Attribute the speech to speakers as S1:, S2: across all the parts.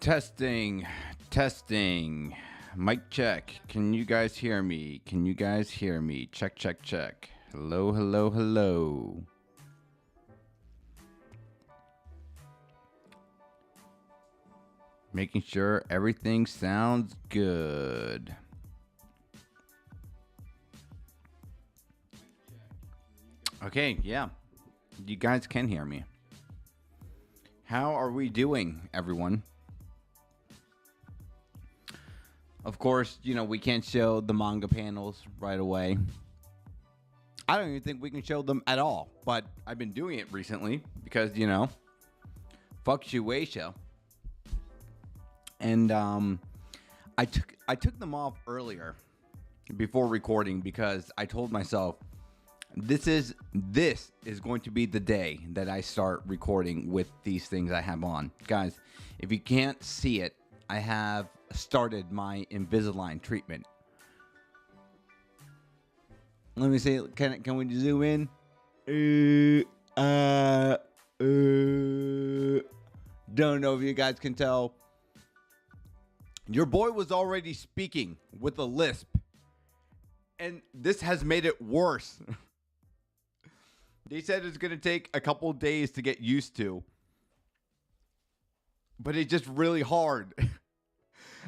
S1: Testing, testing. Mic check. Can you guys hear me? Can you guys hear me? Check, check, check. Hello, hello, hello. Making sure everything sounds good. Okay, yeah. You guys can hear me. How are we doing, everyone? Of course, we can't show the manga panels right away. I don't even think we can show them at all, but I've been doing it recently because, fuck Shueisha. And I took them off earlier before recording because I told myself this is going to be the day that I start recording with these things I have on. Guys, if you can't see it, I have started my Invisalign treatment. Let me see. Can we zoom in? Don't know if you guys can tell. Your boy was already speaking with a lisp, and this has made it worse. They said it's going to take a couple days to get used to, but it's just really hard.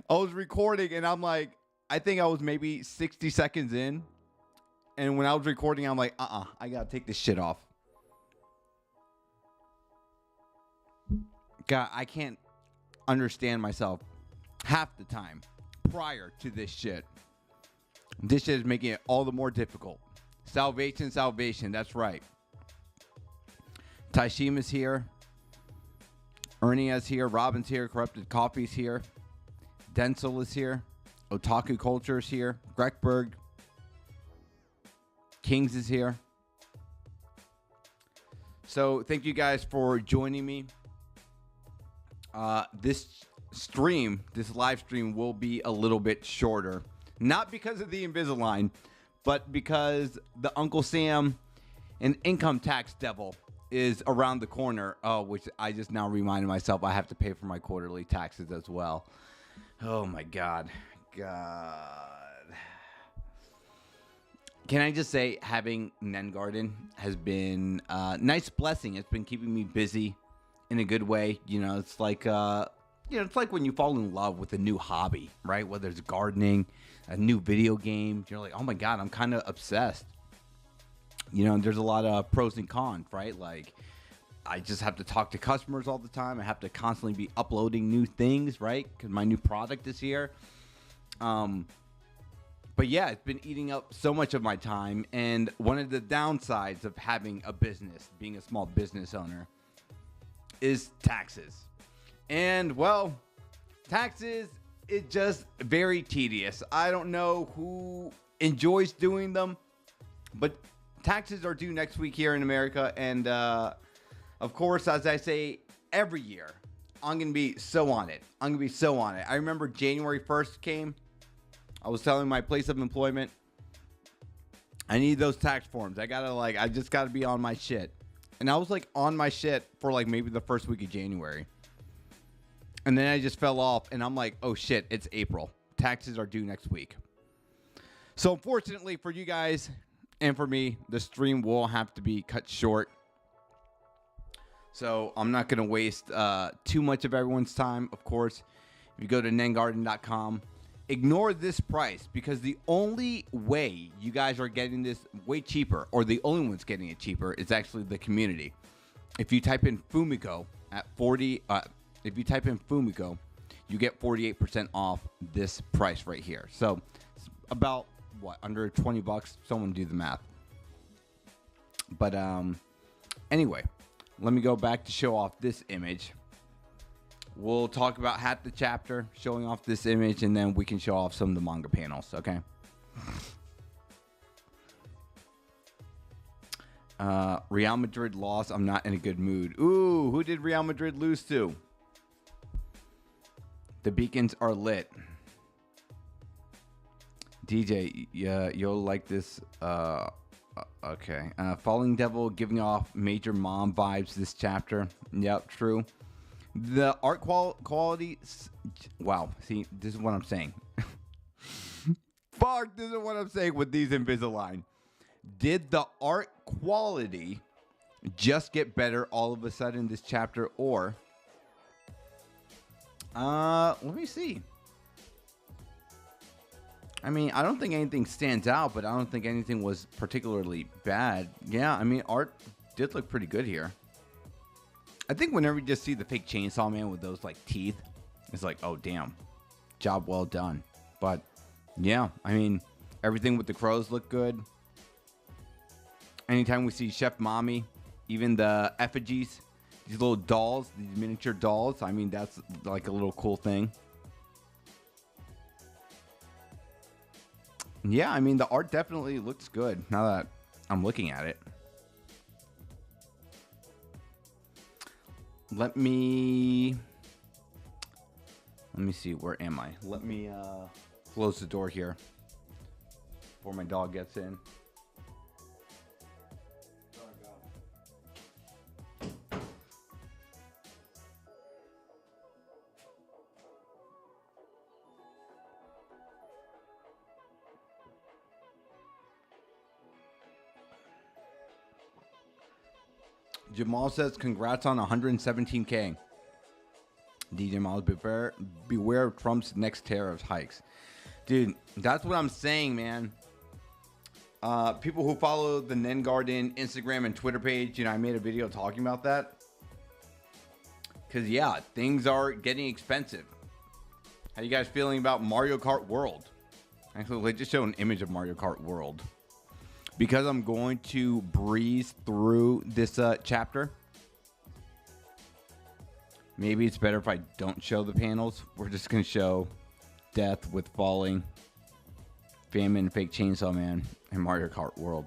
S1: I was recording and I'm like, I think I was maybe 60 seconds in. And when I was recording, I'm like, I got to take this shit off. God, I can't understand myself half the time prior to this shit. This shit is making it all the more difficult. Salvation, that's right. Taishima's here. Ernia's here. Robin's here. Corrupted Coffee's here. Denzel is here. Otaku Culture is here. Grekberg. Kings is here. So thank you guys for joining me. This live stream will be a little bit shorter. Not because of the Invisalign, but because the Uncle Sam and income tax devil is around the corner. Oh, which I just now reminded myself I have to pay for my quarterly taxes as well. Oh my God. Can I just say having Nen Garden has been a nice blessing. It's been keeping me busy in a good way. It's like it's like when you fall in love with a new hobby, right? Whether it's gardening, a new video game, you're like, oh my God, I'm kind of obsessed. There's a lot of pros and cons, right? Like, I just have to talk to customers all the time. I have to constantly be uploading new things, right? Because my new product is here. But yeah, it's been eating up so much of my time. And one of the downsides of having a business, being a small business owner, is taxes. And, well, taxes is just very tedious. I don't know who enjoys doing them, but taxes are due next week here in America. And, of course, as I say every year, I'm going to be so on it. I remember January 1st came. I was telling my place of employment, I need those tax forms. I just got to be on my shit. And I was on my shit for maybe the first week of January. And then I just fell off and I'm like, oh shit, it's April. Taxes are due next week. So unfortunately for you guys and for me, the stream will have to be cut short. So I'm not going to waste too much of everyone's time. Of course, if you go to nengarden.com, ignore this price because the only way you guys are getting this way cheaper, or the only one's getting it cheaper, is actually the community. If you type in Fumiko at 40, if you type in Fumiko, you get 48% off this price right here. So it's about under $20. Someone do the math. But anyway, let me go back to show off this image. We'll talk about half the chapter, showing off this image, and then we can show off some of the manga panels, okay? Real Madrid lost. I'm not in a good mood. Ooh, who did Real Madrid lose to? The beacons are lit. DJ, yeah, you'll like this. Okay. Falling Devil giving off Major Mom vibes this chapter. Yep, true. The art quality. Wow. See, this is what I'm saying. Fuck, this is what I'm saying with these Invisalign. Did the art quality just get better all of a sudden this chapter, or let me see. I mean, I don't think anything stands out, but I don't think anything was particularly bad. Yeah, I mean, art did look pretty good here. I think whenever you just see the fake Chainsaw Man with those like teeth, it's like, oh damn, job well done. But yeah, I mean, everything with the crows looked good. Anytime we see Chef Mommy, even the effigies, these little dolls, these miniature dolls, I mean, that's like a little cool thing. Yeah, I mean, the art definitely looks good now that I'm looking at it. Let me see, where am I? Let me close the door here before my dog gets in. Jamal says, congrats on 117K. DJ Miles, beware of Trump's next tariff hikes. Dude, that's what I'm saying, man. People who follow the Nen Garden Instagram and Twitter page, you know, I made a video talking about that. Because, yeah, things are getting expensive. How you guys feeling about Mario Kart World? Actually, let's just show an image of Mario Kart World. Because I'm going to breeze through this chapter. Maybe it's better if I don't show the panels. We're just going to show Death with Falling, Famine, Fake Chainsaw Man, and Mario Kart World.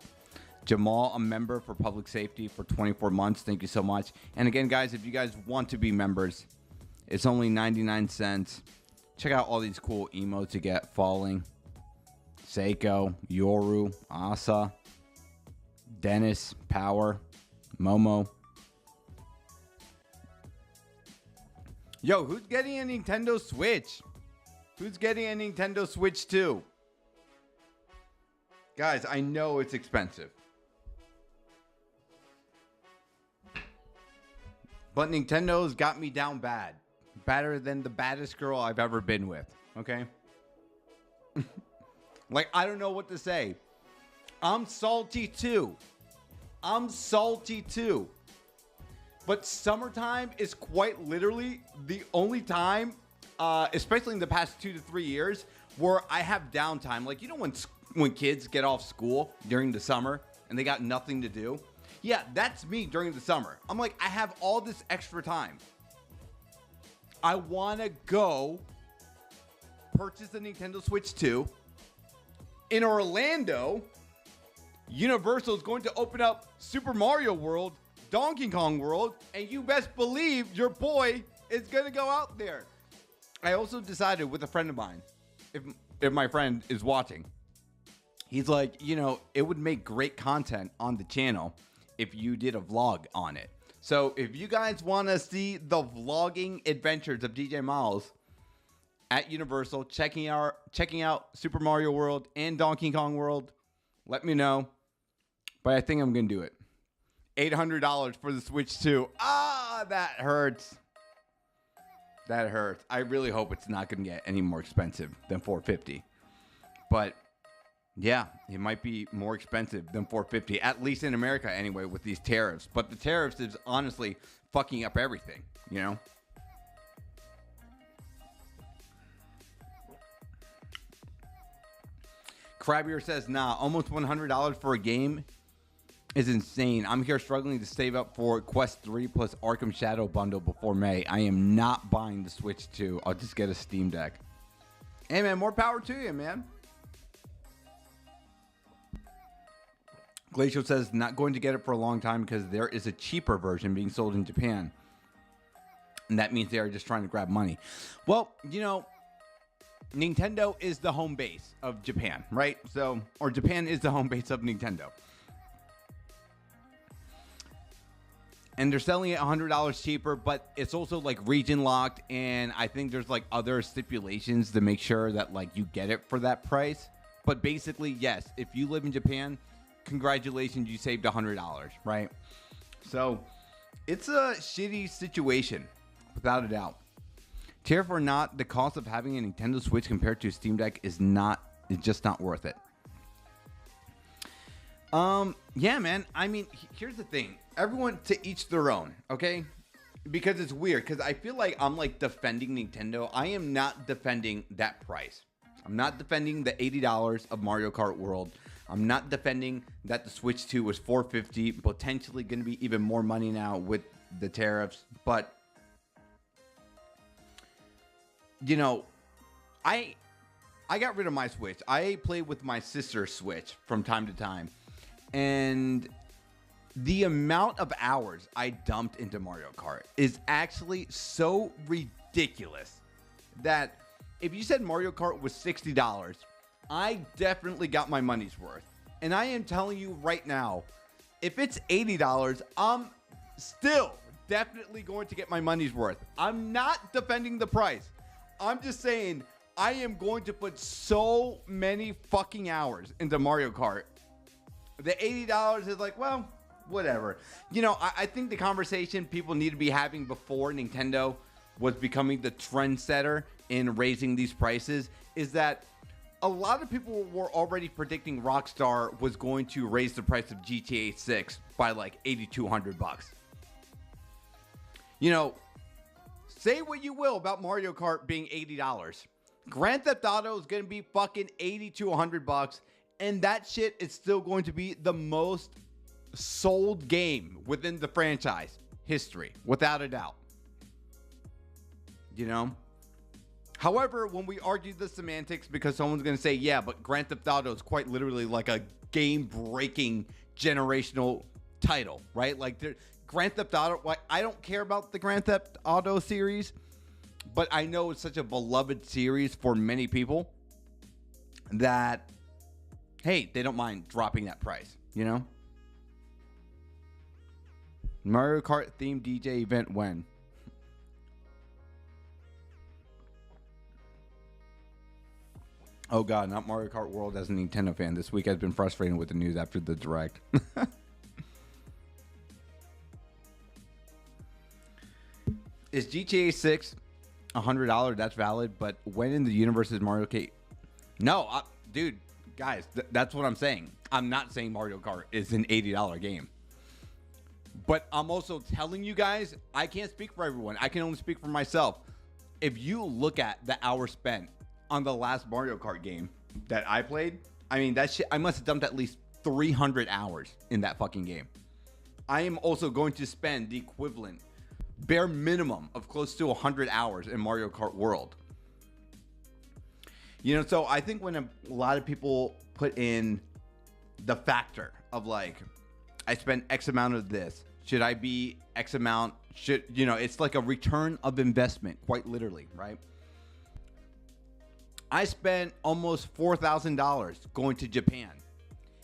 S1: Jamal, a member for Public Safety for 24 months. Thank you so much. And again, guys, if you guys want to be members, it's only 99 cents. Check out all these cool emotes you get. Falling, Seiko, Yoru, Asa, Dennis, Power, Momo. Yo, who's getting a Nintendo Switch? Who's getting a Nintendo Switch 2? Guys, I know it's expensive. But Nintendo's got me down bad. Badder than the baddest girl I've ever been with. Okay? Like, I don't know what to say. I'm salty too. I'm salty too. But summertime is quite literally the only time, especially in the past 2 to 3 years, where I have downtime. Like, you know when kids get off school during the summer and they got nothing to do? Yeah, that's me during the summer. I'm like, I have all this extra time. I want to go purchase the Nintendo Switch 2. In Orlando, Universal is going to open up Super Mario World, Donkey Kong World, and you best believe your boy is going to go out there. I also decided with a friend of mine, if my friend is watching, he's like, you know, it would make great content on the channel if you did a vlog on it. So if you guys want to see the vlogging adventures of DJ Miles at Universal, checking out Super Mario World and Donkey Kong World, let me know. But I think I'm going to do it. $800 for the Switch 2. Ah, that hurts. That hurts. I really hope it's not going to get any more expensive than $450. But yeah, it might be more expensive than $450, at least in America anyway, with these tariffs. But the tariffs is honestly fucking up everything, you know? Crabbier says, nah, almost $100 for a game is insane. I'm here struggling to save up for Quest 3 plus Arkham Shadow bundle before May. I am not buying the Switch 2. I'll just get a Steam Deck. Hey, man, more power to you, man. Glacial says, not going to get it for a long time because there is a cheaper version being sold in Japan. And that means they are just trying to grab money. Well, you know, Nintendo is the home base of Japan, right? So, or Japan is the home base of Nintendo. and they're selling it $100 cheaper, but it's also like region locked, and I think there's like other stipulations to make sure that like you get it for that price. But basically, yes, if you live in Japan, congratulations, you saved $100, right? So it's a shitty situation, without a doubt. Tariff or not, the cost of having a Nintendo Switch compared to a Steam Deck is just not worth it. Yeah, man. I mean, here's the thing. Everyone to each their own, okay? Because it's weird, because I feel like I'm like defending Nintendo. I am not defending that price. I'm not defending the $80 of Mario Kart World. I'm not defending that the Switch 2 was $450, potentially going to be even more money now with the tariffs. But, you know, I got rid of my Switch. I play with my sister's Switch from time to time. And the amount of hours I dumped into Mario Kart is actually so ridiculous that if you said Mario Kart was $60, I definitely got my money's worth. And I am telling you right now, if it's $80, I'm still definitely going to get my money's worth. I'm not defending the price. I'm just saying I am going to put so many fucking hours into Mario Kart. The $80 is like, well, whatever. You know, I think the conversation people need to be having before Nintendo was becoming the trendsetter in raising these prices is that a lot of people were already predicting Rockstar was going to raise the price of GTA 6 by like $8,200. You know, say what you will about Mario Kart being $80. Grand Theft Auto is going to be fucking $80 to $100, and that shit is still going to be the most sold game within the franchise history, without a doubt. You know? However, when we argue the semantics, because someone's going to say, yeah, but Grand Theft Auto is quite literally like a game-breaking generational title, right? Like, Grand Theft Auto, like, I don't care about the Grand Theft Auto series, but I know it's such a beloved series for many people that, hey, they don't mind dropping that price, you know? Mario Kart themed DJ event when? Oh god, not Mario Kart World as a Nintendo fan. This week has been frustrating with the news after the Direct. Is GTA 6 $100? That's valid, but when in the universe is Mario Kart? No, dude, guys, that's what I'm saying. I'm not saying Mario Kart is an $80 game. But I'm also telling you guys, I can't speak for everyone. I can only speak for myself. If you look at the hours spent on the last Mario Kart game that I played, I mean, that shit, I must have dumped at least 300 hours in that fucking game. I am also going to spend the equivalent, bare minimum of close to 100 hours in Mario Kart World. You know, so I think when a lot of people put in the factor of like, I spent X amount of this, should I be X amount, should, you know, it's like a return of investment, quite literally, right? I spent almost $4,000 going to Japan.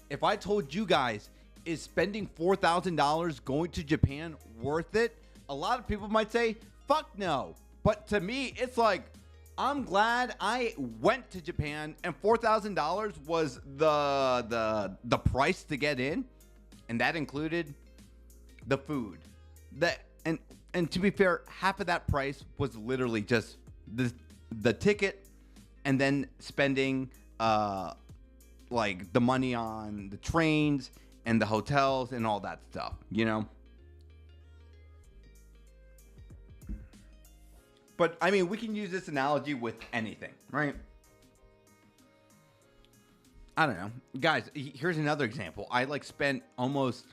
S1: If I told you guys, is spending $4,000 going to Japan worth it? A lot of people might say, fuck no. But to me, it's like, I'm glad I went to Japan and $4,000 was the price to get in. And that included the food. And to be fair, half of that price was literally just the ticket and then spending like the money on the trains and the hotels and all that stuff, you know? But I mean, we can use this analogy with anything, right? I don't know. Guys, here's another example. I like spent almost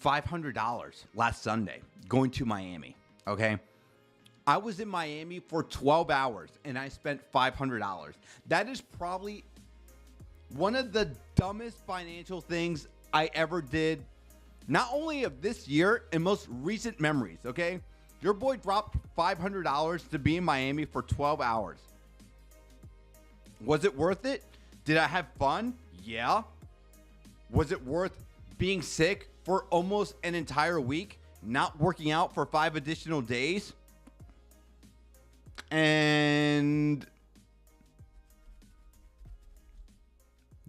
S1: $500 last Sunday going to Miami, okay? I was in Miami for 12 hours and I spent $500. That is probably one of the dumbest financial things I ever did, not only of this year, in most recent memories, okay? Your boy dropped $500 to be in Miami for 12 hours. Was it worth it? Did I have fun? Yeah. Was it worth being sick for almost an entire week, not working out for 5 additional days. And,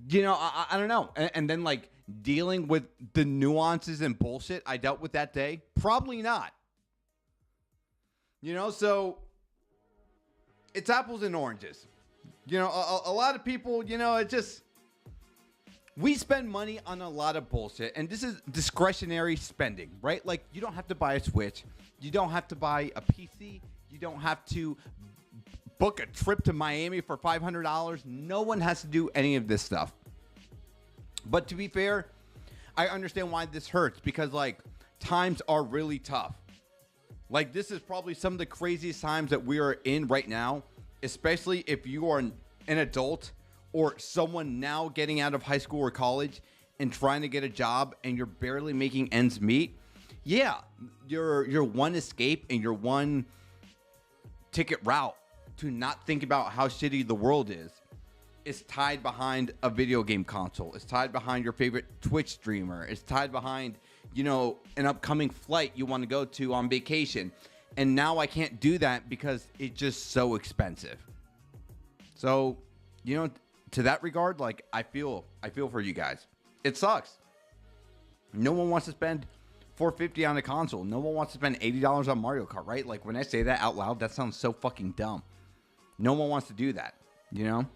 S1: you know, I don't know. And then, like, dealing with the nuances and bullshit I dealt with that day? Probably not. You know, so it's apples and oranges. You know, a lot of people, you know, it just, we spend money on a lot of bullshit, and this is discretionary spending, right? Like, you don't have to buy a Switch. You don't have to buy a PC. You don't have to book a trip to Miami for $500. No one has to do any of this stuff. But to be fair, I understand why this hurts, because, like, times are really tough. Like, this is probably some of the craziest times that we are in right now, especially if you are an adult or someone now getting out of high school or college and trying to get a job and you're barely making ends meet. Yeah, your one escape and your one ticket route to not think about how shitty the world is tied behind a video game console. It's tied behind your favorite Twitch streamer. It's tied behind, you know, an upcoming flight you want to go to on vacation. And now I can't do that because it's just so expensive. So, you know, to that regard, like, I feel for you guys. It sucks. No one wants to spend $450 on a console. No one wants to spend $80 on Mario Kart, right? Like, when I say that out loud, that sounds so fucking dumb. No one wants to do that, you know?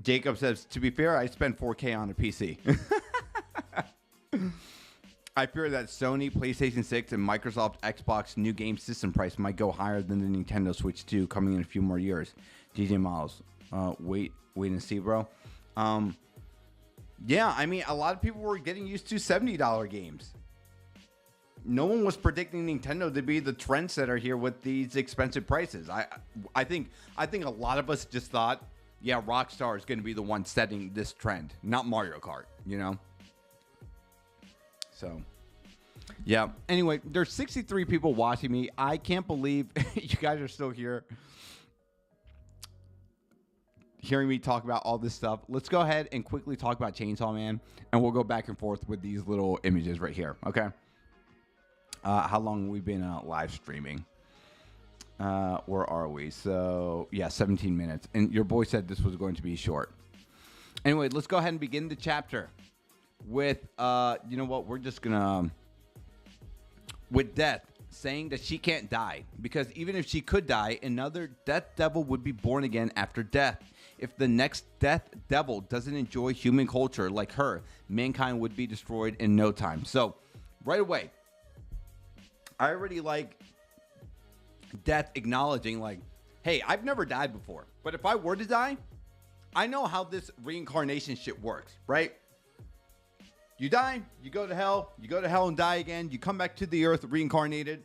S1: Jacob says, to be fair, I spent $4K on a PC. I fear that Sony, PlayStation 6, and Microsoft Xbox new game system price might go higher than the Nintendo Switch 2 coming in a few more years. DJ Miles, wait and see, bro. Yeah, I mean, a lot of people were getting used to $70 games. No one was predicting Nintendo to be the trendsetter here with these expensive prices. I think a lot of us just thought, yeah, Rockstar is going to be the one setting this trend, not Mario Kart, you know? So, yeah. Anyway, there's 63 people watching me. I can't believe you guys are still here hearing me talk about all this stuff. Let's go ahead and quickly talk about Chainsaw Man, and we'll go back and forth with these little images right here, okay? How long have we been live streaming? Where are we? So, yeah, 17 minutes. And your boy said this was going to be short. Anyway, let's go ahead and begin the chapter with, you know what? We're just going to, with Death saying that she can't die. Because even if she could die, another Death Devil would be born again after death. If the next Death Devil doesn't enjoy human culture like her, mankind would be destroyed in no time. So, right away, I already like Death acknowledging, like, hey, I've never died before, but if I were to die, I know how this reincarnation shit works, right? You die, you go to hell and die again, you come back to the earth reincarnated,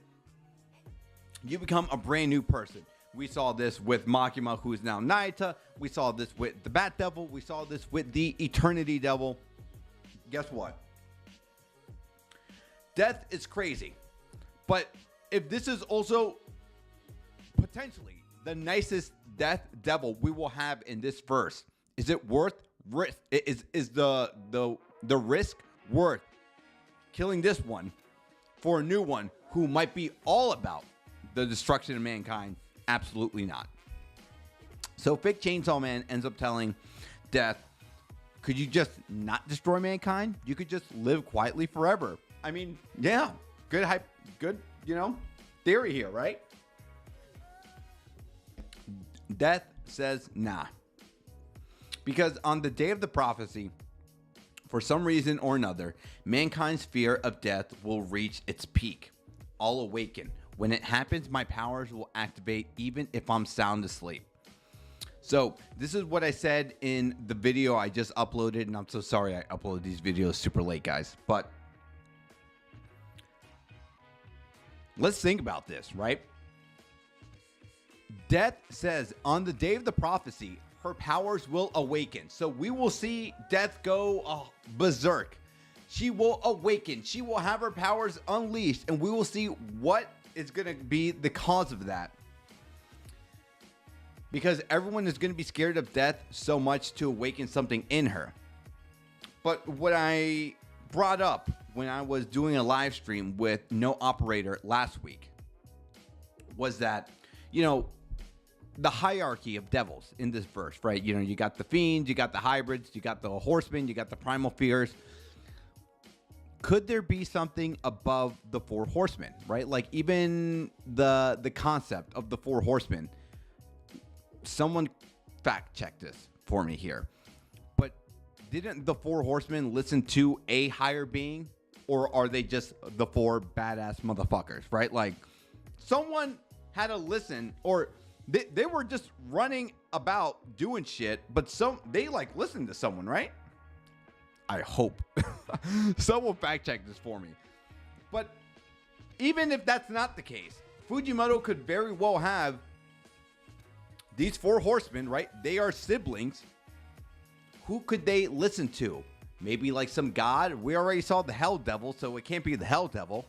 S1: you become a brand new person. We saw this with Makima, who is now Naita. We saw this with the Bat Devil. We saw this with the Eternity Devil. Guess what? Death is crazy, but if this is also potentially the nicest Death Devil we will have in this verse, is it worth risk? Is the risk worth killing this one for a new one who might be all about the destruction of mankind? Absolutely not. So Fake Chainsaw Man ends up telling Death, could you just not destroy mankind? You could just live quietly forever. I mean, yeah, good hype, good, you know, theory here, right? Death says nah. Because on the day of the prophecy, for some reason or another, mankind's fear of death will reach its peak. I'll awaken. When it happens, my powers will activate even if I'm sound asleep. So this is what I said in the video I just uploaded, and I'm so sorry I uploaded these videos super late, guys. But let's think about this, right? Death says on the day of the prophecy, her powers will awaken. So we will see Death go berserk. She will awaken. She will have her powers unleashed, and we will see what is going to be the cause of that. Because everyone is going to be scared of death so much to awaken something in her. But what I brought up when I was doing a live stream with No Operator last week was that, you know, the hierarchy of devils in this verse, right? You know, you got the fiends, you got the hybrids, you got the horsemen, you got the primal fears. Could there be something above the four horsemen, right? Like even the concept of the four horsemen. Someone fact check this for me here. But didn't the four horsemen listen to a higher being, or are they just the four badass motherfuckers, right? Like someone had to listen, or they were just running about doing shit, but they like listened to someone, right? I hope someone fact check this for me. But even if that's not the case, Fujimoto could very well have these four horsemen, right? They are siblings. Who could they listen to? Maybe like some god. We already saw the Hell Devil, so it can't be the Hell Devil.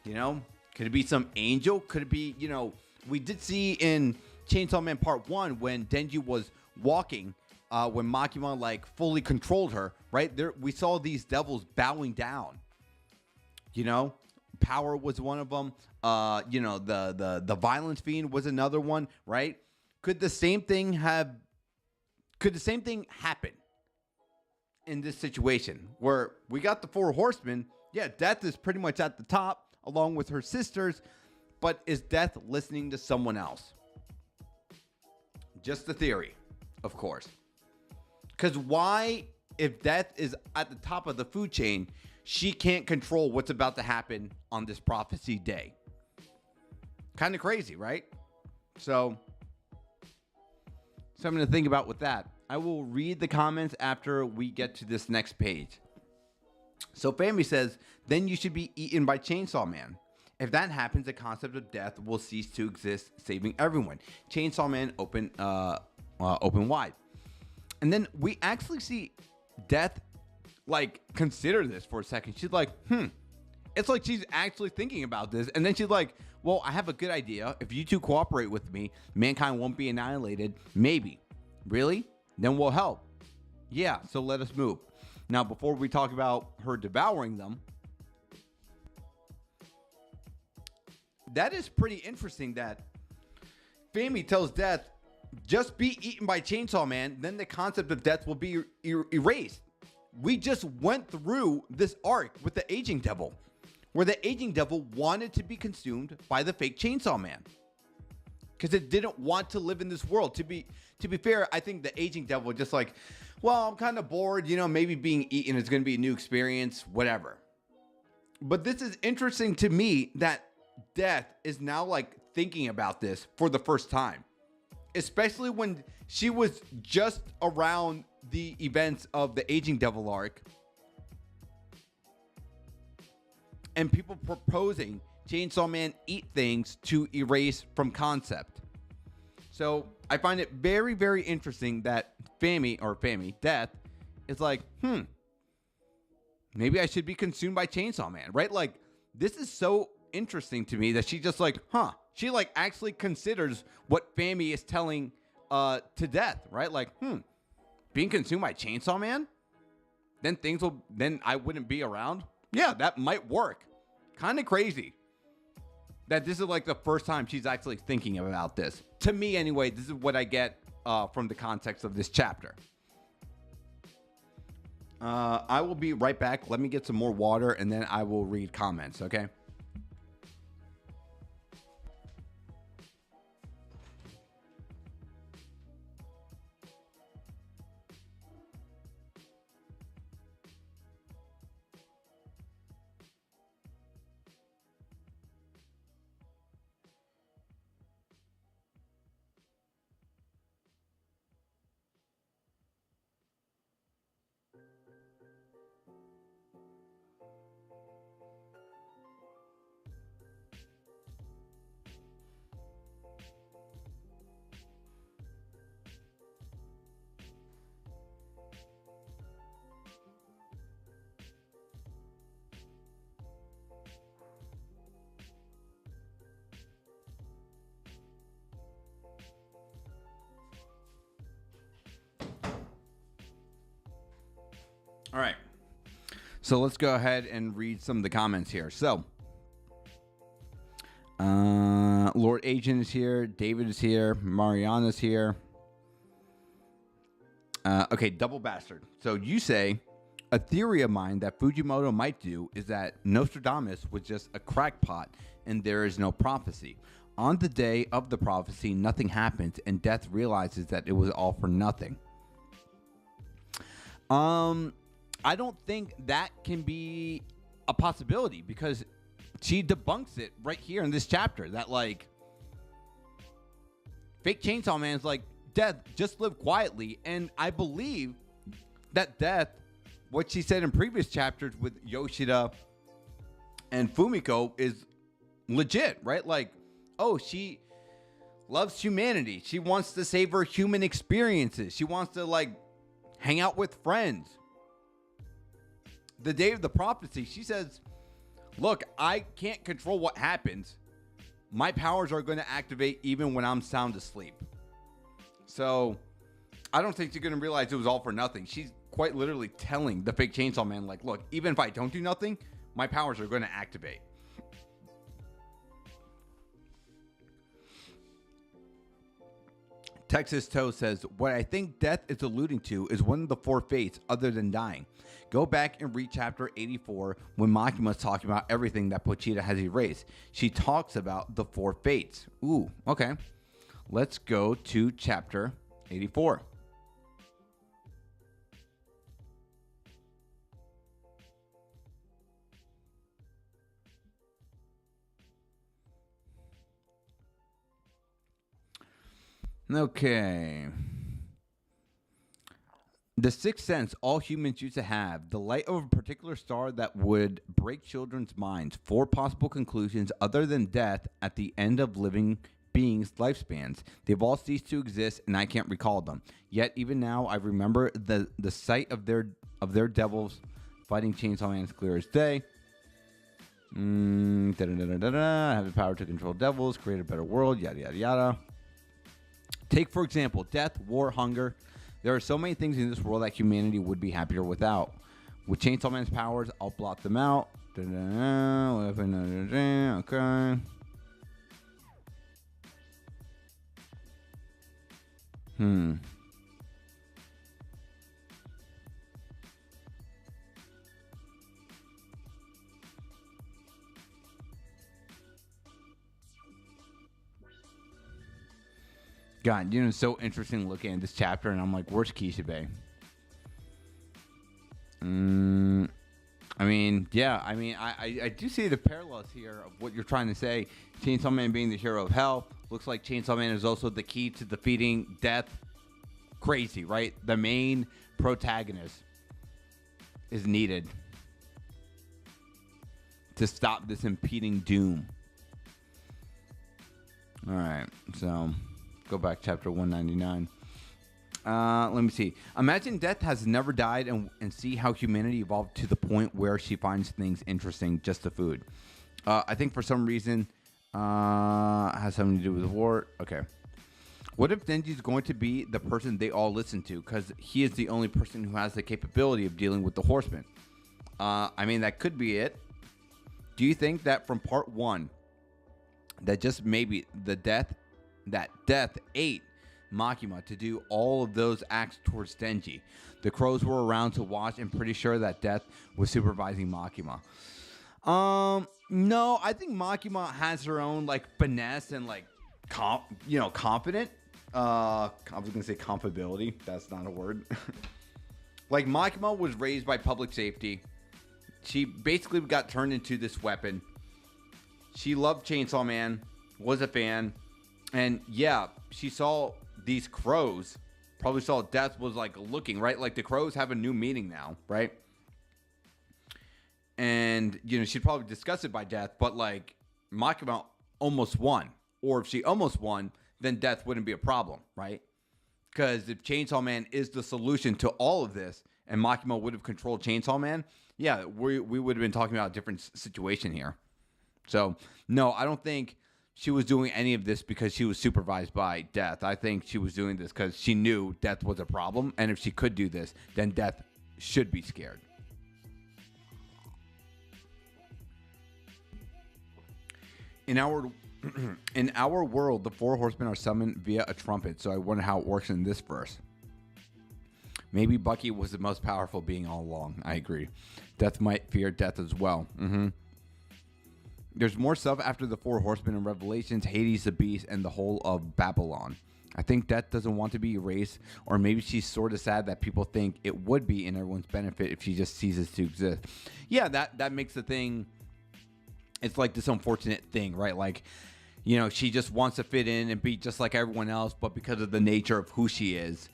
S1: You know, could it be some angel? Could it be, you know, we did see in Chainsaw Man Part 1 when Denji was walking, when Makima like fully controlled her, right? There we saw these devils bowing down. You know, Power was one of them. You know, the Violence Fiend was another one, right? Could the same thing happen in this situation where we got the four horsemen? Yeah, Death is pretty much at the top along with her sisters, but is Death listening to someone else? Just a theory, of course. Because why, if Death is at the top of the food chain, she can't control what's about to happen on this prophecy day? Kind of crazy, right? So something to think about with that. I will read the comments after we get to this next page. So Fami says, then you should be eaten by Chainsaw Man. If that happens, the concept of death will cease to exist, saving everyone. Chainsaw Man open wide. And then we actually see Death like consider this for a second. She's like, It's like she's actually thinking about this. And then she's like, well, I have a good idea. If you two cooperate with me, mankind won't be annihilated. Maybe. Really? Then we'll help. Yeah, so let us move. Now, before we talk about her devouring them, that is pretty interesting that Fami tells Death, just be eaten by Chainsaw Man, then the concept of death will be erased. We just went through this arc with the Aging Devil, where the Aging Devil wanted to be consumed by the fake Chainsaw Man because it didn't want to live in this world. To be fair, I think the Aging Devil just like, well, I'm kind of bored, you know, maybe being eaten is going to be a new experience, whatever. But this is interesting to me that Death is now like thinking about this for the first time, especially when she was just around the events of the Aging Devil arc and people proposing Chainsaw Man eat things to erase from concept. So I find it very, very interesting that Death is like, maybe I should be consumed by Chainsaw Man, right? Like, this is so interesting to me that she just like, she like actually considers what Fami is telling to Death, right? Like, being consumed by Chainsaw Man, then I wouldn't be around. Yeah, that might work. Kind of crazy that this is like the first time she's actually thinking about this. To me, anyway, this is what I get from the context of this chapter. I will be right back. Let me get some more water and then I will read comments, okay? All right. So let's go ahead and read some of the comments here. So, Lord Agent is here. David is here. Mariana's here. Okay, Double Bastard. So you say, a theory of mine that Fujimoto might do is that Nostradamus was just a crackpot and there is no prophecy. On the day of the prophecy, nothing happens and Death realizes that it was all for nothing. I don't think that can be a possibility because she debunks it right here in this chapter that like fake Chainsaw Man's like, Death, just live quietly. And I believe that Death, what she said in previous chapters with Yoshida and Fumiko is legit, right? Like, oh, she loves humanity. She wants to savor human experiences. She wants to like hang out with friends. The day of the prophecy, she says, look, I can't control what happens. My powers are going to activate even when I'm sound asleep. So I don't think she's going to realize it was all for nothing. She's quite literally telling the fake Chainsaw Man, like, look, even if I don't do nothing, my powers are going to activate. Texas Toe says, what I think Death is alluding to is one of the four fates other than dying. Go back and read chapter 84 when Makima's talking about everything that Pochita has erased. She talks about the four fates. Ooh, okay. Let's go to chapter 84. Okay. The sixth sense all humans used to have, the light of a particular star that would break children's minds. Four possible conclusions other than death at the end of living beings' lifespans. They've all ceased to exist, and I can't recall them. Yet, even now, I remember the sight of their devils fighting Chainsaw Man as clear as day. I have the power to control devils, create a better world, yada, yada, yada. Take, for example, death, war, hunger. There are so many things in this world that humanity would be happier without. With Chainsaw Man's powers, I'll blot them out. Okay. God, it's so interesting looking at this chapter, and I'm like, where's Kishibe? I do see the parallels here of what you're trying to say. Chainsaw Man being the hero of hell. Looks like Chainsaw Man is also the key to defeating death. Crazy, right? The main protagonist is needed to stop this impeding doom. All right, so go back chapter 199. Let me see. Imagine death has never died and see how humanity evolved to the point where she finds things interesting just the food. I think for some reason has something to do with war. Okay. What if Denji's going to be the person they all listen to because he is the only person who has the capability of dealing with the horsemen? That could be it. Do you think that from part one that just maybe death ate Makima to do all of those acts towards Denji? The crows were around to watch and pretty sure that Death was supervising Makima. No, I think Makima has her own like finesse and like confident. I was gonna say compatibility. That's not a word. Like Makima was raised by public safety. She basically got turned into this weapon. She loved Chainsaw Man, was a fan, and yeah, she saw these crows. Probably saw Death was like looking, right? Like the crows have a new meaning now, right? And she'd probably discuss it by Death, but like Makima almost won. Or if she almost won, then Death wouldn't be a problem, right? Because if Chainsaw Man is the solution to all of this, and Makima would have controlled Chainsaw Man, yeah, we would have been talking about a different situation here. So, no, I don't think she was doing any of this because she was supervised by Death. I think she was doing this because she knew Death was a problem, and if she could do this, then Death should be scared. In our in our world, the four horsemen are summoned via a trumpet, so I wonder how it works in this verse. Maybe Bucky was the most powerful being all along. I agree. Death might fear death as well. There's more stuff after the four horsemen in Revelations, Hades, the beast, and the whole of Babylon. I think Death doesn't want to be erased, or maybe she's sort of sad that people think it would be in everyone's benefit if she just ceases to exist. Yeah, that makes the thing. It's like this unfortunate thing, right? Like, you know, she just wants to fit in and be just like everyone else, but because of the nature of who she is,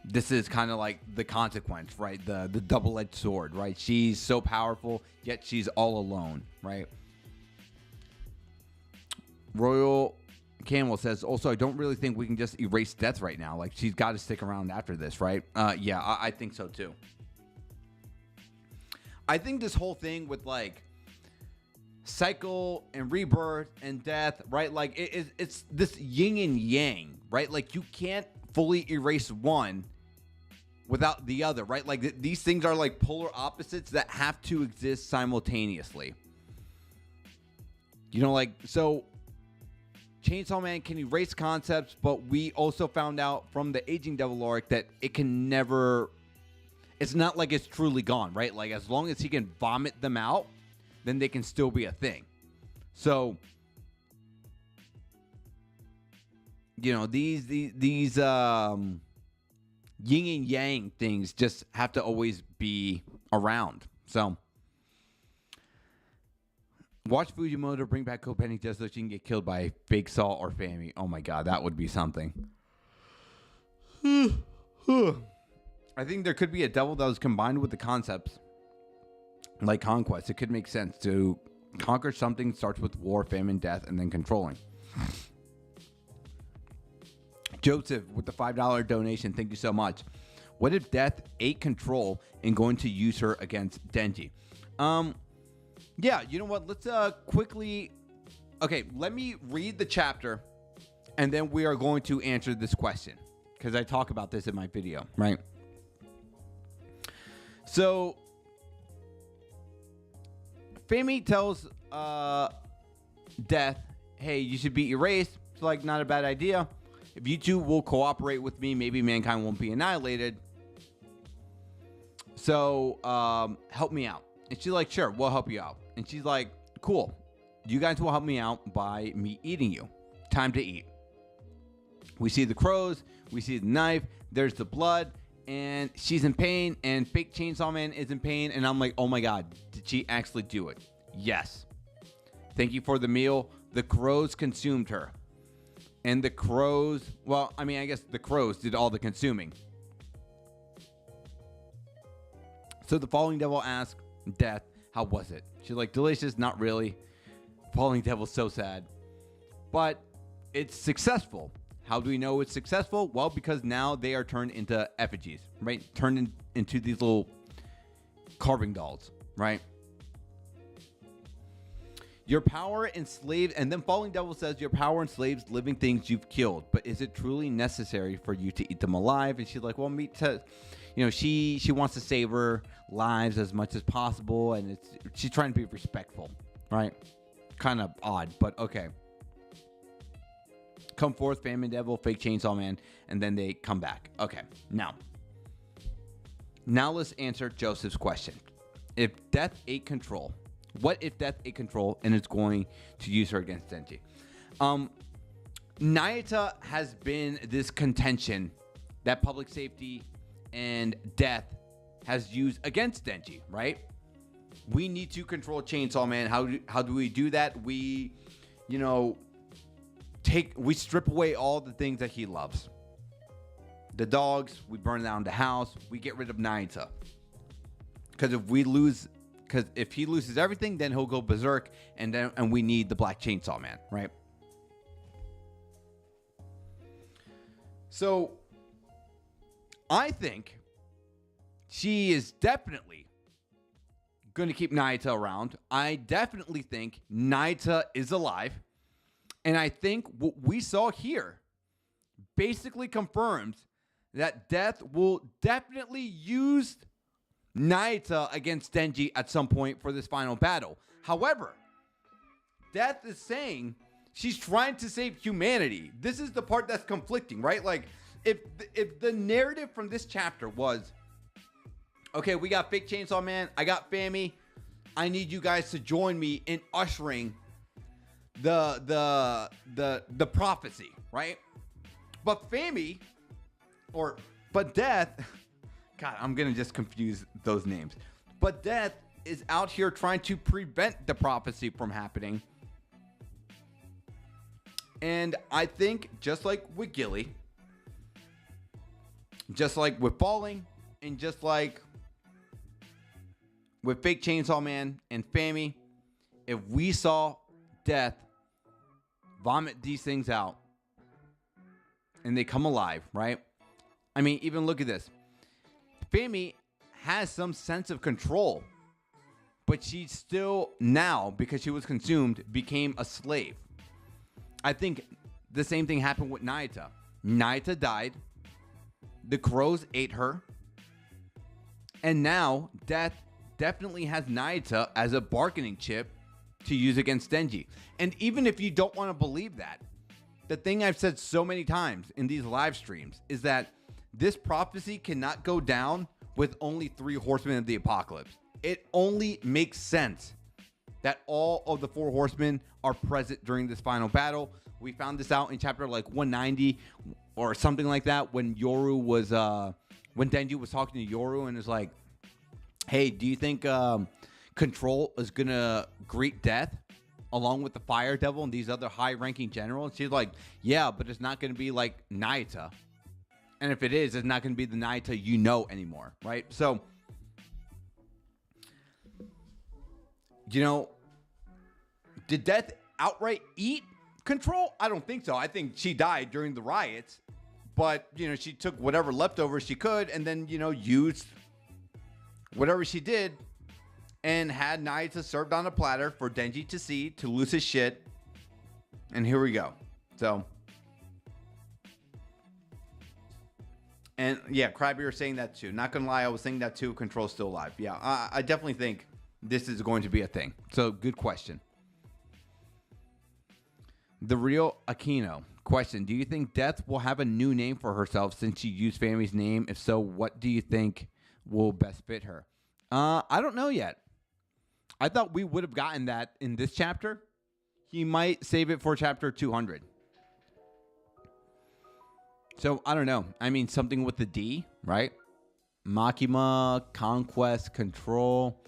S1: this is kind of like the consequence, right? The double-edged sword, right? She's so powerful, yet she's all alone, right? Royal Canwell says, also, I don't really think we can just erase Death right now. Like, she's got to stick around after this, right? Yeah, I think so, too. I think this whole thing with, like, cycle and rebirth and death, right? Like, it's this yin and yang, right? Like, you can't fully erase one without the other, right? Like, these things are like polar opposites that have to exist simultaneously. You know, like, so Chainsaw Man can erase concepts, but we also found out from the Aging Devil arc that it can never, it's not like it's truly gone, right? Like, as long as he can vomit them out, then they can still be a thing. So, you know, these yin and yang things just have to always be around. So, watch Fujimoto bring back Kopeni just so she can get killed by fake Saul or Fami. Oh my god, that would be something. I think there could be a devil that was combined with the concepts like conquest. It could make sense to conquer something starts with war, famine, death, and then controlling. Joseph with the $5 donation. Thank you so much. What if Death ate control and going to use her against Denji? Yeah, you know what? Let's quickly. Okay, let me read the chapter, and then we are going to answer this question because I talk about this in my video, right? So, Fami tells Death, "Hey, you should be erased. It's like not a bad idea. If you two will cooperate with me, maybe mankind won't be annihilated. So, help me out." And she's like, "Sure, we'll help you out." And she's like, "Cool. You guys will help me out by me eating you. Time to eat." We see the crows. We see the knife. There's the blood. And she's in pain. And fake Chainsaw Man is in pain. And I'm like, oh my god, did she actually do it? Yes. Thank you for the meal. The crows consumed her. And the crows, well, I mean, I guess the crows did all the consuming. So the Falling Devil asks Death, how was it? She's like, delicious, not really. Falling Devil's so sad. But it's successful. How do we know it's successful? Well, because now they are turned into effigies, right? Turned into these little carving dolls, right? Your power enslaves, and then Falling Devil says, your power enslaves living things you've killed, but is it truly necessary for you to eat them alive? And she's like, well, she wants to save her lives as much as possible, and she's trying to be respectful, right? Kind of odd, but okay. Come forth, Famine Devil, fake Chainsaw Man, and then they come back. Okay, now let's answer Joseph's question. If Death ate control, what if Death ate control and is going to use her against Denji? Nayata has been this contention that public safety and Death has used against Denji, right? We need to control Chainsaw Man. How do we do that? We strip away all the things that he loves. The dogs, we burn down the house, we get rid of Nayata. Because if he loses everything, then he'll go berserk, and we need the Black Chainsaw Man, right? So I think she is definitely going to keep Nayata around. I definitely think Nayata is alive. And I think what we saw here basically confirms that Death will definitely use Naita against Denji at some point for this final battle. However, Death is saying she's trying to save humanity. This is the part that's conflicting, right? Like, if the narrative from this chapter was, okay, we got Fake Chainsaw Man, I got Fami, I need you guys to join me in ushering the prophecy, right? But Fami, but Death, God, I'm gonna just confuse those names. But Death is out here trying to prevent the prophecy from happening. And I think just like with Gilly, just like with Falling, and just like with Fake Chainsaw Man and Fami, if we saw Death vomit these things out and they come alive, right? I mean, even look at this. Fami has some sense of control, but she still now, because she was consumed, became a slave. I think the same thing happened with Naita. Naita died. The crows ate her. And now Death definitely has Naita as a bargaining chip to use against Denji. And even if you don't want to believe that, the thing I've said so many times in these live streams is that this prophecy cannot go down with only 3 horsemen of the apocalypse. It only makes sense that all of the 4 horsemen are present during this final battle. We found this out in chapter like 190 or something like that when Yoru was when Denji was talking to Yoru and is like, hey, do you think Control is gonna greet Death along with the Fire Devil and these other high-ranking generals? She's like, yeah, but it's not gonna be like Naita. And if it is, it's not gonna be the Naita you know anymore, right? So, you know, did Death outright eat Control? I don't think so. I think she died during the riots, but, you know, she took whatever leftovers she could and then, you know, used whatever she did and had Naita served on a platter for Denji to see, to lose his shit. And here we go. So, and yeah, Crybeer saying that too. Not gonna lie, I was saying that too. Control's still alive. Yeah, I definitely think this is going to be a thing. So, good question. The Real Aquino question: do you think Death will have a new name for herself since she used Fami's name? If so, what do you think will best fit her? I don't know yet. I thought we would have gotten that in this chapter. He might save it for chapter 200. So, I don't know. I mean, something with the D, right? Makima, Conquest, Control.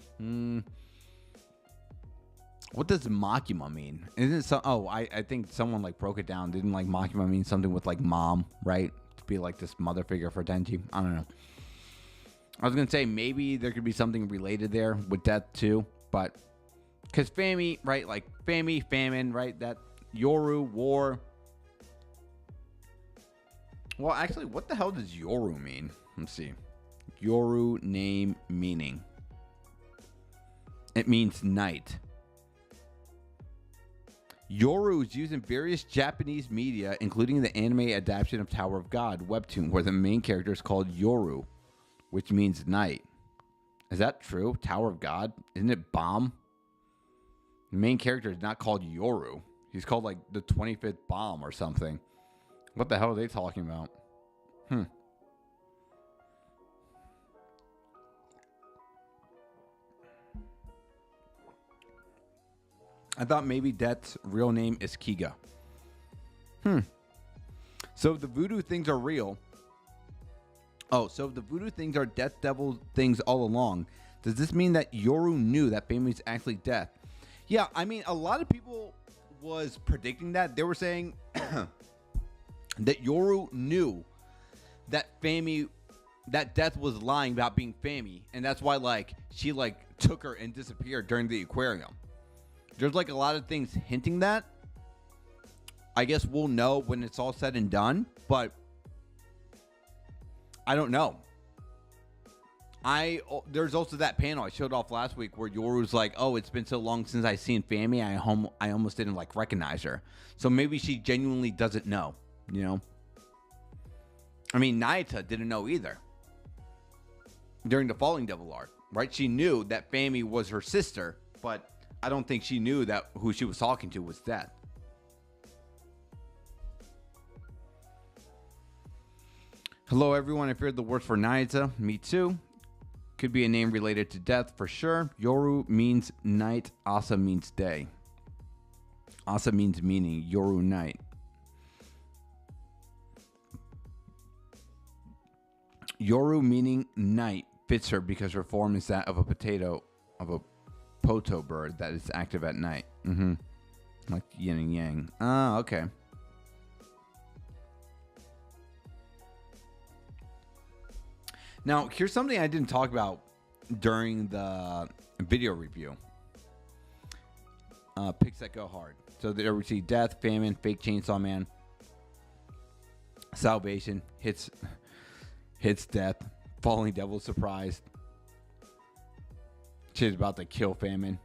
S1: What does Makima mean? Isn't it so? Oh, I think someone like broke it down. Didn't like Makima mean something with like mom, right? To be like this mother figure for Denji. I don't know. I was gonna say maybe there could be something related there with Death too, but because Fami, right? Like Fami, famine, right? That Yoru, war. Well, actually, what the hell does Yoru mean? Let's see. Yoru name meaning. It means night. Yoru is used in various Japanese media, including the anime adaptation of Tower of God webtoon, where the main character is called Yoru, which means night. Is that true? Tower of God? Isn't it Bomb? The main character is not called Yoru. He's called like the 25th Bomb or something. What the hell are they talking about? I thought maybe Death's real name is Kiga. So if the voodoo things are real. Oh, so if the voodoo things are Death Devil things all along, does this mean that Yoru knew that Fami's actually Death? Yeah, I mean, a lot of people was predicting that. They were saying that Yoru knew that Fami, that Death was lying about being Fami, and that's why like she like took her and disappeared during the aquarium. There's like a lot of things hinting that. I guess we'll know when it's all said and done, but I don't know. There's also that panel I showed off last week where Yoru's like, "Oh, it's been so long since I seen Fami, I almost didn't like recognize her." So maybe she genuinely doesn't know, you know? I mean, Naita didn't know either during the Falling Devil arc. right? She knew that Fami was her sister, but I don't think she knew that who she was talking to was Death. Hello, everyone. I feared the worst for Nayata. Me too. Could be a name related to Death for sure. Yoru means night. Asa means day. Asa means meaning. Yoru, night. Yoru meaning night fits her because her form is that of a poto bird that is active at night. Like yin and yang. Ah, okay. Now, here's something I didn't talk about during the video review. Picks that go hard. So there we see Death, Famine, Fake Chainsaw Man, Salvation, hits Death, Falling Devil surprised. She's about to kill Famine.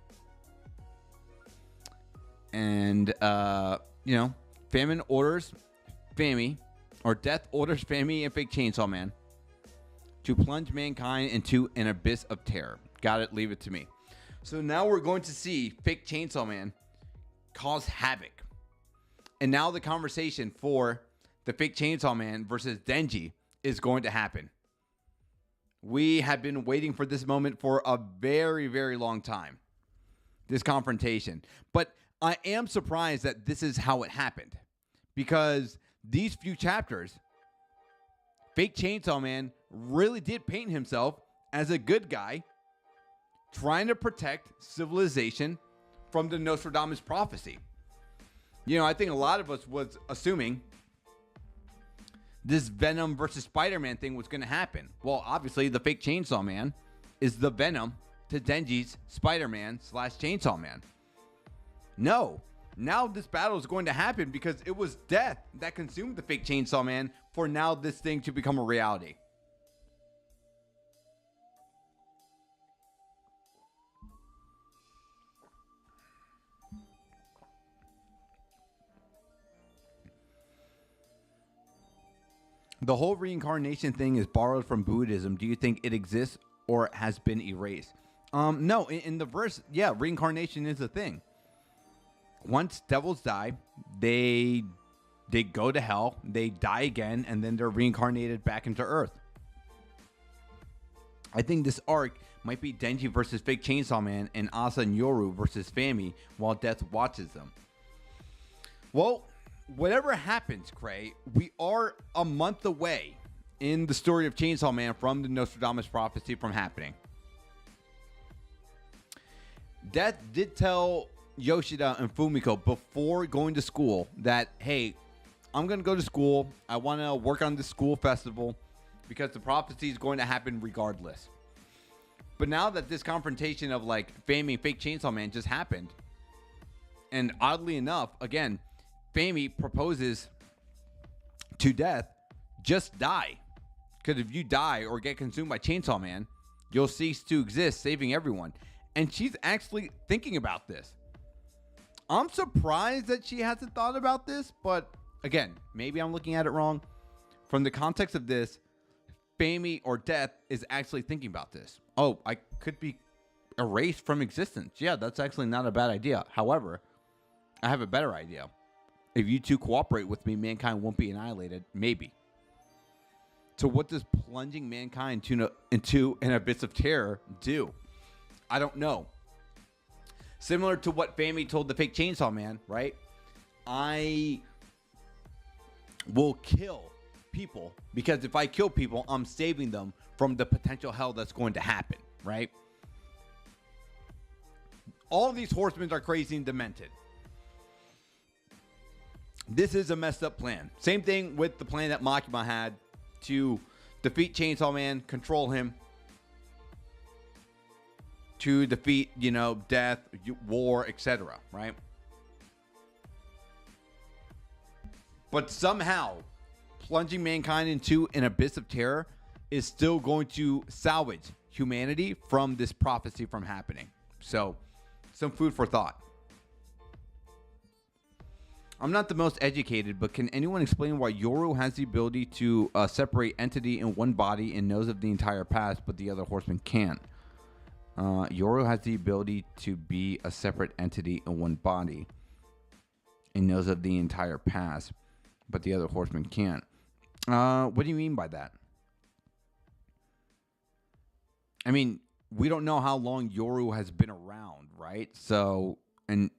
S1: And, Famine orders Fami, or Death orders Fami and Fake Chainsaw Man to plunge mankind into an abyss of terror. Got it, leave it to me. So now we're going to see Fake Chainsaw Man cause havoc. And now the conversation for the Fake Chainsaw Man versus Denji is going to happen. We have been waiting for this moment for a very, very long time. This confrontation. But I am surprised that this is how it happened. Because these few chapters, Fake Chainsaw Man really did paint himself as a good guy trying to protect civilization from the Nostradamus prophecy. I think a lot of us was assuming this Venom versus Spider-Man thing was going to happen. Well, obviously, the Fake Chainsaw Man is the Venom to Denji's Spider-Man / Chainsaw Man. No. Now this battle is going to happen because it was Death that consumed the Fake Chainsaw Man for now this thing to become a reality. The whole reincarnation thing is borrowed from Buddhism. Do you think it exists or has been erased? No, in the verse, yeah, reincarnation is a thing. Once devils die, they go to hell, they die again, and then they're reincarnated back into Earth. I think this arc might be Denji versus Fake Chainsaw Man and Asa and Yoru versus Fami while Death watches them. Well, whatever happens, Cray, we are a month away in the story of Chainsaw Man from the Nostradamus prophecy from happening. Death did tell Yoshida and Fumiko before going to school that, hey, I'm going to go to school. I want to work on this school festival because the prophecy is going to happen regardless. But now that this confrontation of like Fami and Fake Chainsaw Man just happened, and oddly enough, again, Fami proposes to Death, just die. Because if you die or get consumed by Chainsaw Man, you'll cease to exist, saving everyone. And she's actually thinking about this. I'm surprised that she hasn't thought about this, but again, maybe I'm looking at it wrong. From the context of this, Fami or Death is actually thinking about this. Oh, I could be erased from existence. Yeah, that's actually not a bad idea. However, I have a better idea. If you two cooperate with me, mankind won't be annihilated. Maybe. So what does plunging mankind into an abyss of terror do? I don't know. Similar to what Fami told the Fake Chainsaw Man, right? I will kill people because if I kill people, I'm saving them from the potential hell that's going to happen, right? All of these horsemen are crazy and demented. This is a messed up plan. Same thing with the plan that Makima had to defeat Chainsaw Man, control him, to defeat, death, war, etc., right? But somehow, plunging mankind into an abyss of terror is still going to salvage humanity from this prophecy from happening. So, some food for thought. I'm not the most educated, but can anyone explain why Yoru has the ability to separate entity in one body and knows of the entire past, but the other horsemen can't? Yoru has the ability to be a separate entity in one body and knows of the entire past, but the other horsemen can't. What do you mean by that? I mean, we don't know how long Yoru has been around, right? So, and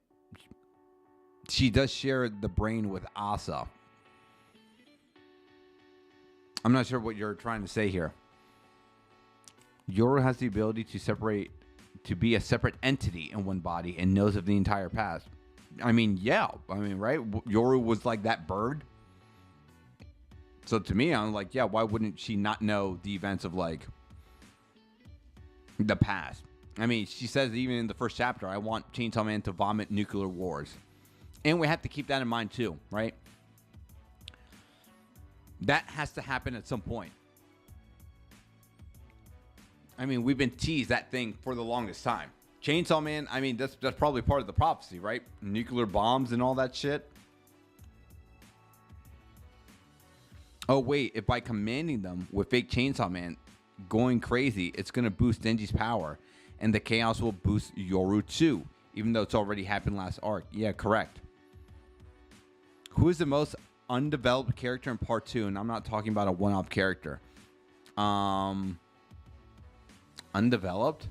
S1: she does share the brain with Asa. I'm not sure what you're trying to say here. Yoru has the ability to be a separate entity in one body and knows of the entire past. I mean, yeah. I mean, right? Yoru was like that bird. So to me, I'm like, yeah, why wouldn't she not know the events of like the past? I mean, she says even in the first chapter, I want Chainsaw Man to vomit nuclear wars. And we have to keep that in mind too, right? That has to happen at some point. I mean, we've been teased that thing for the longest time. Chainsaw Man, I mean, that's probably part of the prophecy, right? Nuclear bombs and all that shit. Oh, wait, if by commanding them with fake Chainsaw Man going crazy, it's going to boost Denji's power. And the chaos will boost Yoru too, even though it's already happened last arc. Yeah, correct. Who is the most undeveloped character in part 2? And I'm not talking about a one-off character. Undeveloped?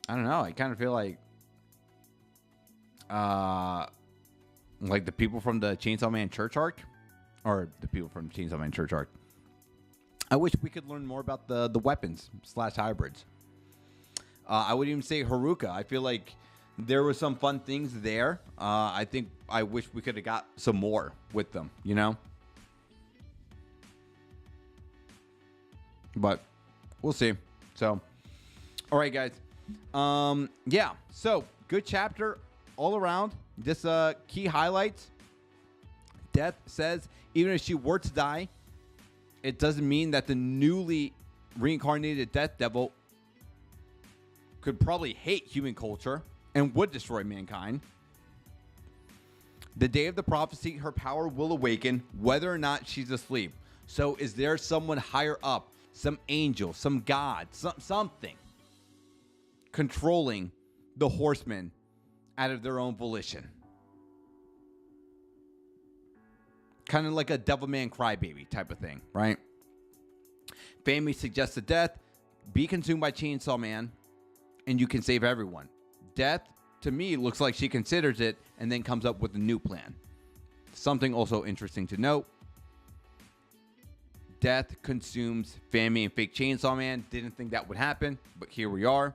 S1: I don't know. I kind of feel like the people from the Chainsaw Man Church arc, or the people from Chainsaw Man Church arc. I wish we could learn more about the weapons / hybrids. I would even say Haruka. I feel like there were some fun things there. I wish we could have got some more with them, you know? But we'll see. So, all right, guys. Yeah, so good chapter all around. Just key highlights. Death says even if she were to die, it doesn't mean that the newly reincarnated Death Devil could probably hate human culture and would destroy mankind. The day of the prophecy, her power will awaken whether or not she's asleep. So is there someone higher up, some angel, some god, something controlling the horsemen out of their own volition? Kind of like a Devilman Crybaby type of thing, right? Fami suggests to Death, be consumed by Chainsaw Man, and you can save everyone. Death, to me, looks like she considers it and then comes up with a new plan. Something also interesting to note. Death consumes Fami and fake Chainsaw Man. Didn't think that would happen, but here we are.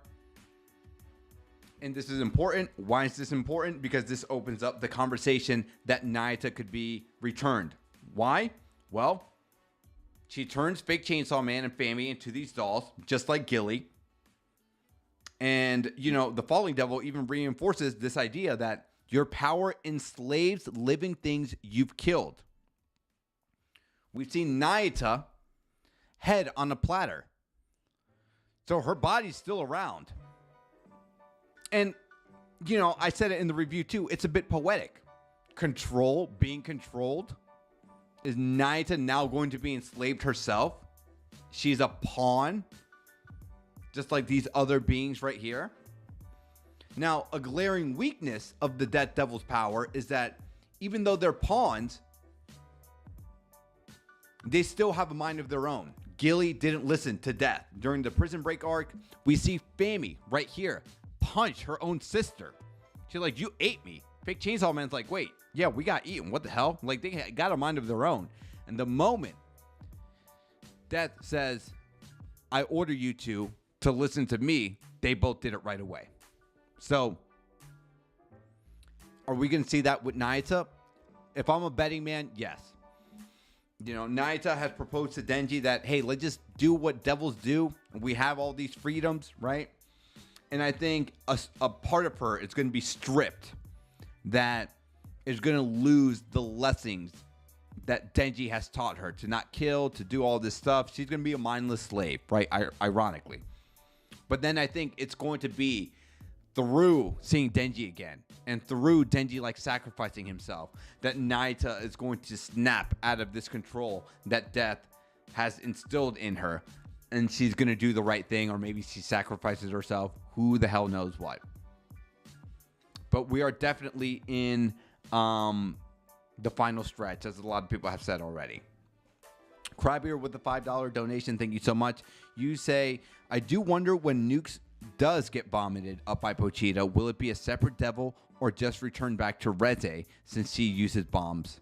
S1: And this is important. Why is this important? Because this opens up the conversation that Nayata could be returned. Why? Well, she turns fake Chainsaw Man and Fami into these dolls, just like Gilly. And, you know, the Falling Devil even reinforces this idea that your power enslaves living things you've killed. We've seen Nayata head on a platter. So her body's still around. And, you know, I said it in the review too. It's a bit poetic. Control, being controlled. Is Nayata now going to be enslaved herself? She's a pawn. Just like these other beings right here. Now, a glaring weakness of the Death Devil's power is that even though they're pawns, they still have a mind of their own. Gilly didn't listen to Death. During the Prison Break arc, we see Fami right here punch her own sister. She's like, you ate me. Fake Chainsaw Man's like, wait, yeah, we got eaten. What the hell? Like, they got a mind of their own. And the moment Death says, I order you to listen to me, they both did it right away. So, are we going to see that with Nayata? If I'm a betting man, yes. You know, Nayata has proposed to Denji that, hey, let's just do what devils do. We have all these freedoms, right? And I think a part of her is going to be stripped that is going to lose the lessons that Denji has taught her to not kill, to do all this stuff. She's going to be a mindless slave, right? Ironically. But then I think it's going to be through seeing Denji again and through Denji like sacrificing himself that Nayata is going to snap out of this control that Death has instilled in her. and she's going to do the right thing, or maybe she sacrifices herself. Who the hell knows what? But we are definitely in the final stretch, as a lot of people have said already. Crybeer with the $5 donation. Thank you so much. You say, I do wonder when Nukes does get vomited up by Pochita, will it be a separate devil or just return back to Reze since she uses bombs?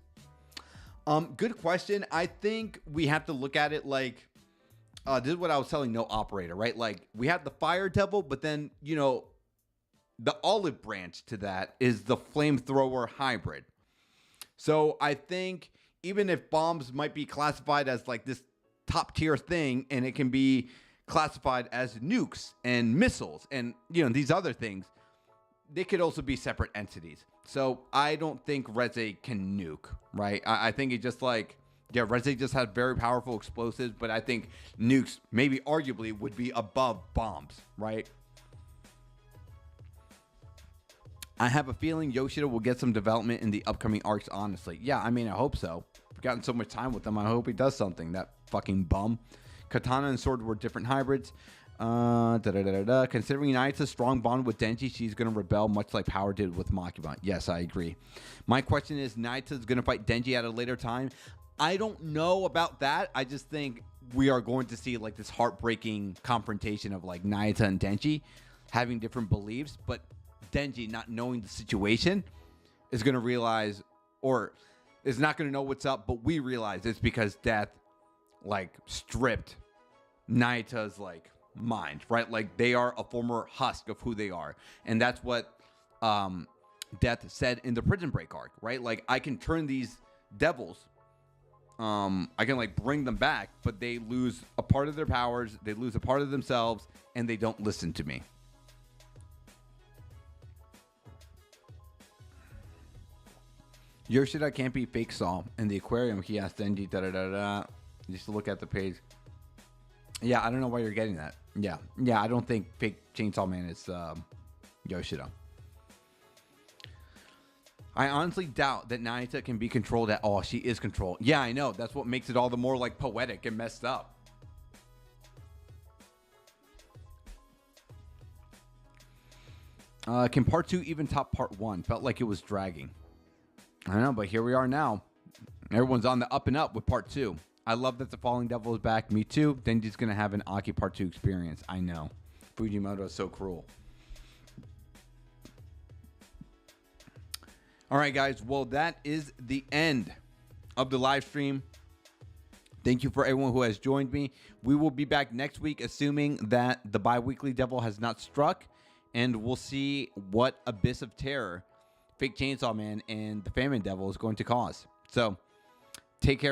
S1: Good question. I think we have to look at it like, this is what I was telling No Operator, right? Like, we have the Fire Devil, but then, you know, the olive branch to that is the Flamethrower hybrid. So I think even if bombs might be classified as like this top tier thing, and it can be classified as nukes and missiles and, you know, these other things, they could also be separate entities. So I don't think Reze can nuke, right? I think it just like, yeah, Reze just has very powerful explosives, but I think nukes maybe arguably would be above bombs, right? I have a feeling Yoshida will get some development in the upcoming arcs, honestly. Yeah, I mean, I hope so. We've gotten so much time with him. I hope he does something, that fucking bum. Katana and Sword were different hybrids. Considering Nayata's strong bond with Denji, she's going to rebel much like Power did with Makima. Yes, I agree. My question is, Nayata's going to fight Denji at a later time? I don't know about that. I just think we are going to see like this heartbreaking confrontation of like Nayata and Denji having different beliefs, but Denji, not knowing the situation, is going to realize, or is not going to know what's up, but we realize it's because Death like stripped Nayata's like mind, right? Like they are a former husk of who they are, and that's what Death said in the Prison Break arc, right? Like, I can turn these devils, I can like bring them back, but they lose a part of their powers, they lose a part of themselves, and they don't listen to me. Yoshida can't be fake Saw in the aquarium. He asked Denji, just to look at the page. Yeah, I don't know why you're getting that. Yeah, I don't think fake Chainsaw Man is Yoshida. I honestly doubt that Nayata can be controlled at all. She is controlled. Yeah, I know. That's what makes it all the more like poetic and messed up. Can part 2 even top part 1? Felt like it was dragging. I don't know, but here we are now. Everyone's on the up and up with part 2. I love that the Falling Devil is back. Me too. Denji's going to have an Aki part 2 experience. I know. Fujimoto is so cruel. All right, guys. Well, that is the end of the live stream. Thank you for everyone who has joined me. We will be back next week, assuming that the bi-weekly devil has not struck, and we'll see what Abyss of Terror Fake Chainsaw Man and the Famine Devil is going to cause. So, take care, everyone.